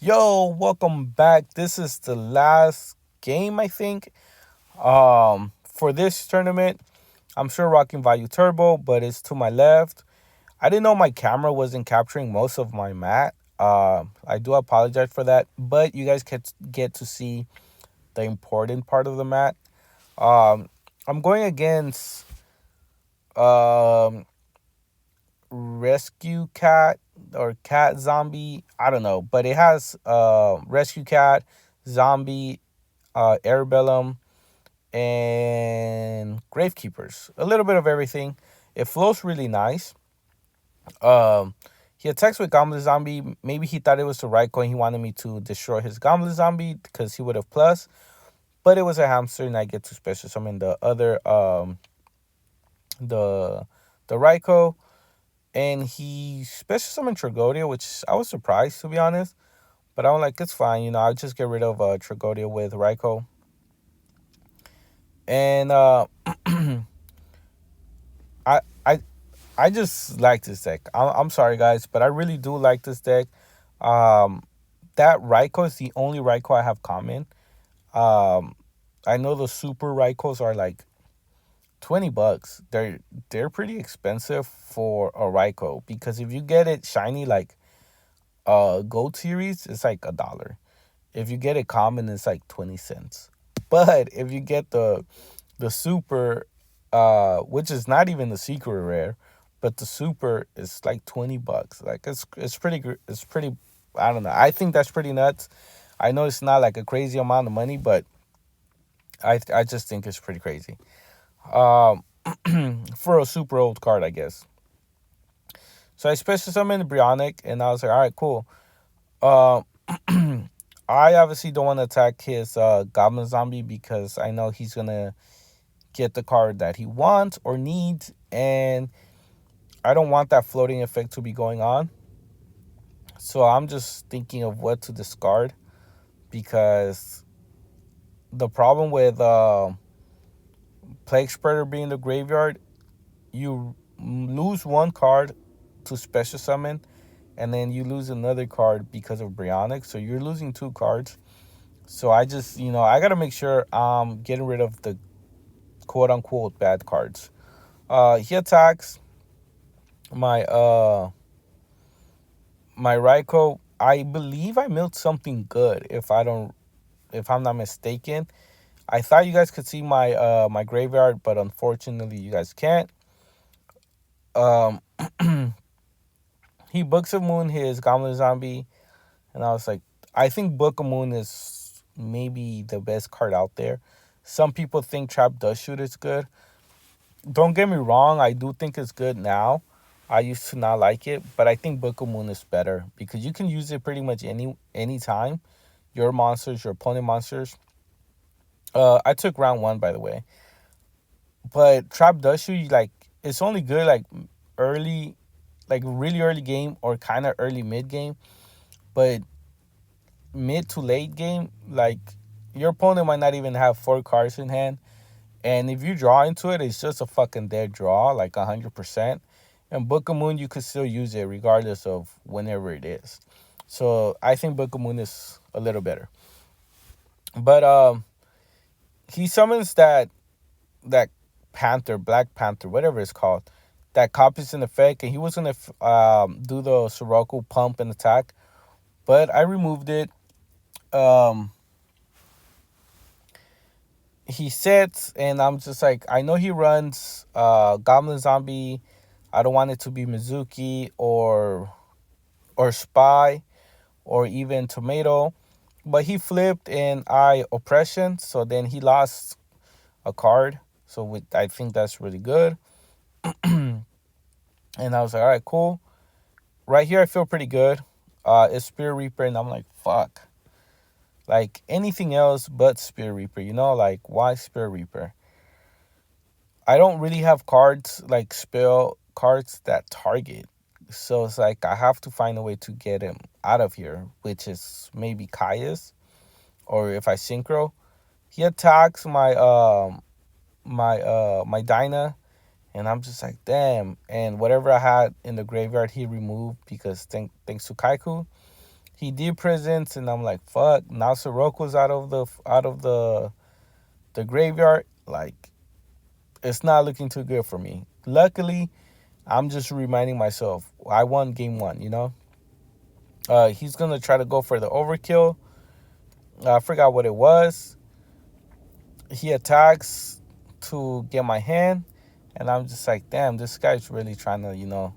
Yo, welcome back. This is the last game, I think. For this tournament, I'm sure rocking Vayu Turbo, but it's to my left. I didn't know my camera wasn't capturing most of my mat. I do apologize for that, but you guys get to see the important part of the mat. Um, I'm going against um Rescue Cat or Cat Zombie. I don't know, but it has Rescue Cat, Zombie, Airbellum, and Gravekeepers. A little bit of everything. It flows really nice. Um, he attacks with Goblin Zombie. Maybe he thought it was the right coin. He wanted me to destroy his Goblin Zombie because he would have plus. But it was a hamster, and I get to special summon the other the Raikou. And he special summoned Tragodia, which I was surprised to be honest. But I'm like, it's fine, I'll just get rid of Tragodia with Raikou. And I I I just like this deck. I'm sorry guys, but I really do like this deck. Um, that Raikou is the only Raikou I have common. Um, I know the super Raikous are like $20. They're pretty expensive for a Raikou because if you get it shiny like gold series, it's like $1. If you get it common, it's like 20 cents. But if you get the super, which is not even the secret rare, but the super is like $20. Like it's pretty it's pretty. I don't know. I think that's pretty nuts. I know it's not like a crazy amount of money, but I just think it's pretty crazy. Um, for a super old card, I guess. So I special summoned Brionic, and I was like, all right, cool. Um, I obviously don't want to attack his Goblin Zombie because I know he's gonna get the card that he wants or needs, and I don't want that floating effect to be going on. So I'm just thinking of what to discard because the problem with Plague Spreader being in the graveyard, you lose one card to special summon, and then you lose another card because of Brionic. So you're losing two cards. So I just, I gotta make sure I'm getting rid of the quote unquote bad cards. He attacks my my Raikou. I believe I milled something good if I'm not mistaken. I thought you guys could see my my graveyard, but unfortunately you guys can't. Um he Books of Moon his Goblin Zombie, and I was like, I think Book of Moon is maybe the best card out there. Some people think Trap Dust Shoot is good. Don't get me wrong, I do think it's good now. I used to not like it, but I think Book of Moon is better because you can use it pretty much any time. Your monsters, your opponent monsters. I took round one by the way, but Trap Dust Shoot, like it's only good like early, like really early game or kind of early mid game, but mid to late game, like your opponent might not even have four cards in hand. And if you draw into it, it's just a fucking dead draw, like 100%. And Book of Moon, you could still use it regardless of whenever it is. So I think Book of Moon is a little better. But he summons that Panther, Black Panther, whatever it's called, that copies an effect, and he was gonna do the Sirocco pump and attack, but I removed it. Um, he sits, and I'm just like, I know he runs Goblin Zombie. I don't want it to be Mizuki or Spy or even Tomato, but he flipped and I Oppression, so then he lost a card. So I think that's really good. And I was like, all right, cool. Right here, I feel pretty good. It's Spear Reaper, and I'm like, fuck. Like anything else but Spear Reaper, like why Spear Reaper? I don't really have cards like spell cards that target. So it's like I have to find a way to get him out of here, which is maybe Caius, or if I synchro. He attacks my Dyna, and I'm just like, damn. And whatever I had in the graveyard he removed because thanks to Kaiku. He did presents, and I'm like, fuck. Now Soroko's out of the graveyard. Like, it's not looking too good for me. Luckily, I'm just reminding myself I won game one. He's gonna try to go for the overkill. I forgot what it was. He attacks to get my hand, and I'm just like, damn, this guy's really trying to,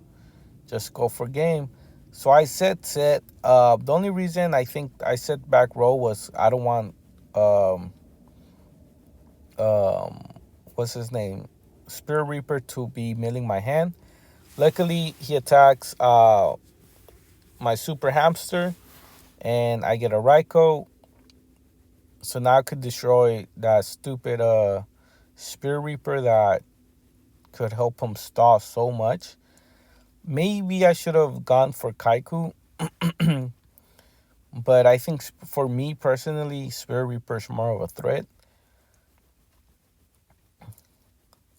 just go for game. So I set. The only reason I think I set back row was I don't want um um what's his name, Spirit Reaper, to be milling my hand. Luckily, he attacks my Super Hamster, and I get a Raikou. So now I could destroy that stupid Spirit Reaper that could help him stall so much. Maybe I should have gone for Kaiku, but I think for me personally, Spirit Reaper is more of a threat.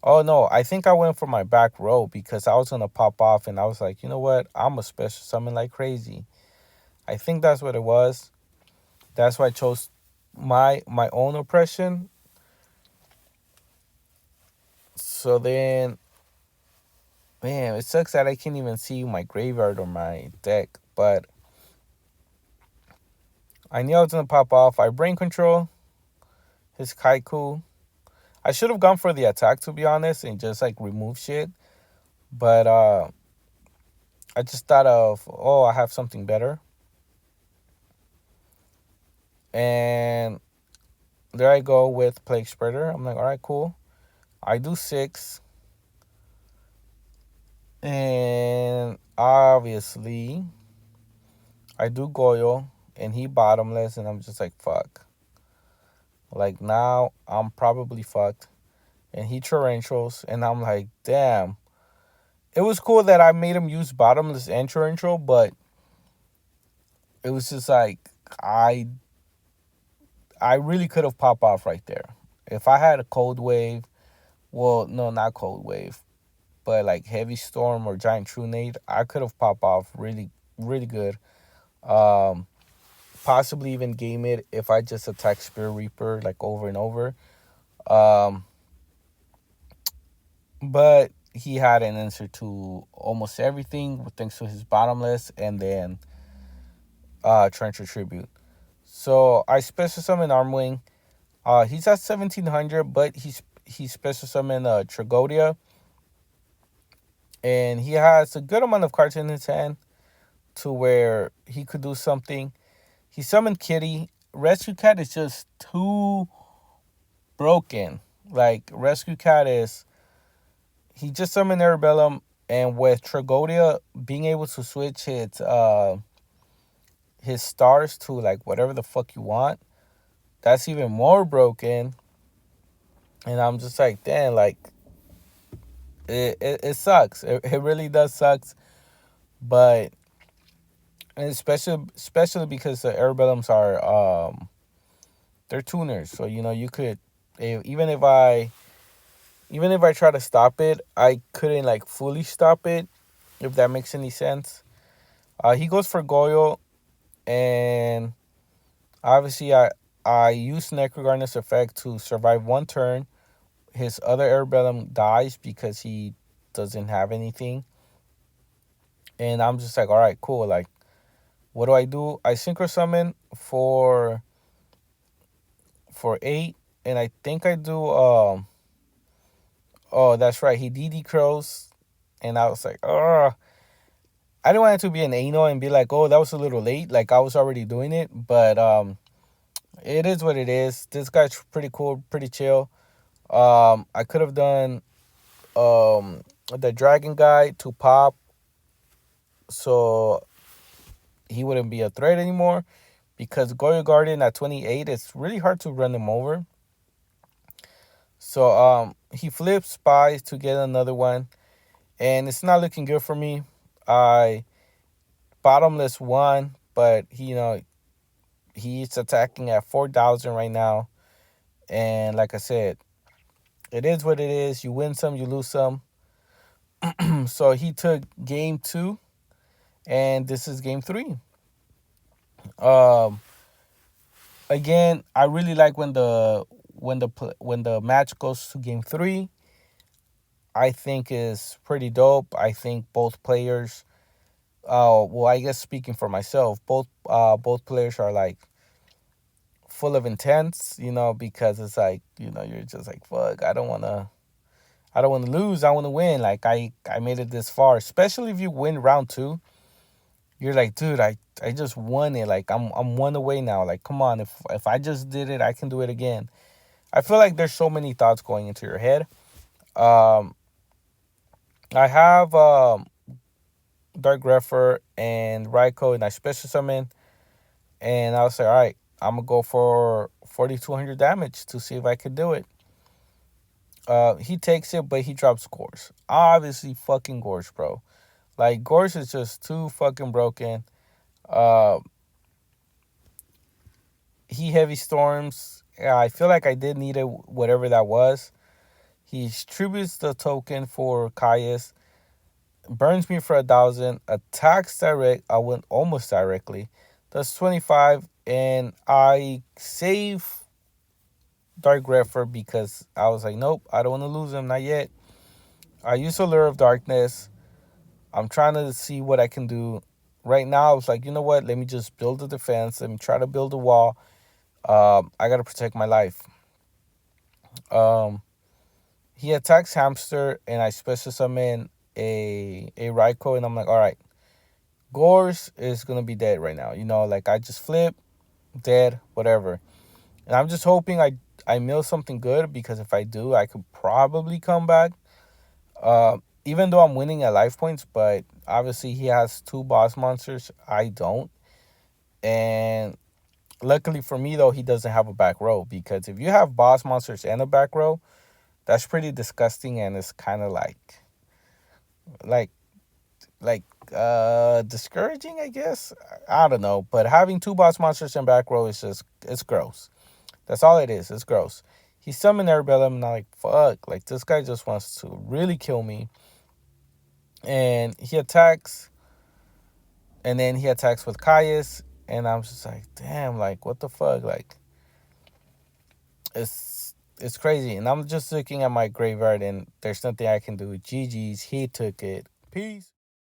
Oh no, I think I went for my back row because I was gonna pop off, and I was like, you know what? I'm a special summon like crazy. I think that's what it was. That's why I chose my own oppression. So then, man, it sucks that I can't even see my graveyard or my deck. But I knew I was gonna pop off. I brain control his Kaiku. I should have gone for the attack, to be honest, and just like remove shit. But I just thought of, oh, I have something better. And there I go with Plague Spreader. I'm like, all right, cool. I do 6. And obviously, I do Goyo. And he bottomless. And I'm just like, fuck. Like, now I'm probably fucked. And he torrentials. And I'm like, damn. It was cool that I made him use bottomless and torrential. But it was just like, I really could have popped off right there. If I had a cold wave, well, no, not cold wave, but like heavy storm or giant trunade, I could have popped off really, really good. Um, Possibly even game it if I just attack Spirit Reaper like over and over. Um, but he had an answer to almost everything thanks to his bottomless and then Trencher Tribute. So I special summon Armwing. He's at 1700, but he special summoned Tragodia, and he has a good amount of cards in his hand to where he could do something. He summoned Kitty. Rescue Cat is just too broken. Like Rescue Cat is, he just summoned Arabellum, and with Tragodia being able to switch his stars to like whatever the fuck you want, that's even more broken. And I'm just like, damn, like it sucks. It really does sucks. But and especially because the Arabellums are they're tuners. So you could, even if I try to stop it, I couldn't like fully stop it, if that makes any sense. He goes for Goyo, and obviously I use Necrogarnus effect to survive one turn. His other Arabellum dies because he doesn't have anything. And I'm just like, all right, cool. Like, what do? I synchro summon for 8, and I think I do oh, that's right, he DD Crows, and I was like, oh, I didn't want it to be an anal and be like, oh, that was a little late, like I was already doing it, but it is what it is. This guy's pretty cool, pretty chill. I could have done the dragon guy to pop, so he wouldn't be a threat anymore, because Goyo Guardian at 28, it's really hard to run him over. So he flips spies to get another one, and it's not looking good for me. I bottomless one, but he's attacking at 4,000 right now, and like I said, it is what it is. You win some, you lose some. So he took game 2, and this is game 3. Um, Again, I really like when the match goes to game three. I think is pretty dope. I think both players. Well, I guess speaking for myself, both players are like full of intense. Because it's like you're just like fuck. I don't want to lose. I want to win. Like I made it this far. Especially if you win round two, you're like, dude, I just won it. Like I'm one away now. Like come on, if I just did it, I can do it again. I feel like there's so many thoughts going into your head. Um, I have Dark Greffer and Raikou, and I special summon, and I was like, all right, I'm gonna go for 4,200 damage to see if I could do it. He takes it, but he drops Gorse. Obviously, fucking Gorse, bro. Like Gorse is just too fucking broken. Uh, he heavy storms. Yeah, I feel like I did need it, whatever that was. He tributes the token for Caius, burns me for 1,000, attacks direct. I went almost directly. Does 25, and I save Dark Greffer because I was like, nope, I don't want to lose him, not yet. I use Allure of Darkness. I'm trying to see what I can do. Right now, I was like, you know what? Let me just build a defense. Let me try to build a wall. I gotta protect my life. Um, he attacks Hamster, and I special summon a Raikou, and I'm like, all right, Gorse is gonna be dead right now. Like I just flip, dead, whatever. And I'm just hoping I mill something good because if I do, I could probably come back. Even though I'm winning at life points, but obviously he has two boss monsters. I don't. And luckily for me though, he doesn't have a back row because if you have boss monsters and a back row, that's pretty disgusting and it's kind of like like discouraging, I guess. I don't know, but having two boss monsters in back row is just it's gross. That's all it is. It's gross. He summoned Arabellum and I'm like, fuck, like this guy just wants to really kill me. And he attacks, and then he attacks with Caius, and I'm just like, damn, like what the fuck? Like it's crazy. And I'm just looking at my graveyard and there's nothing I can do. GG's, he took it. Peace.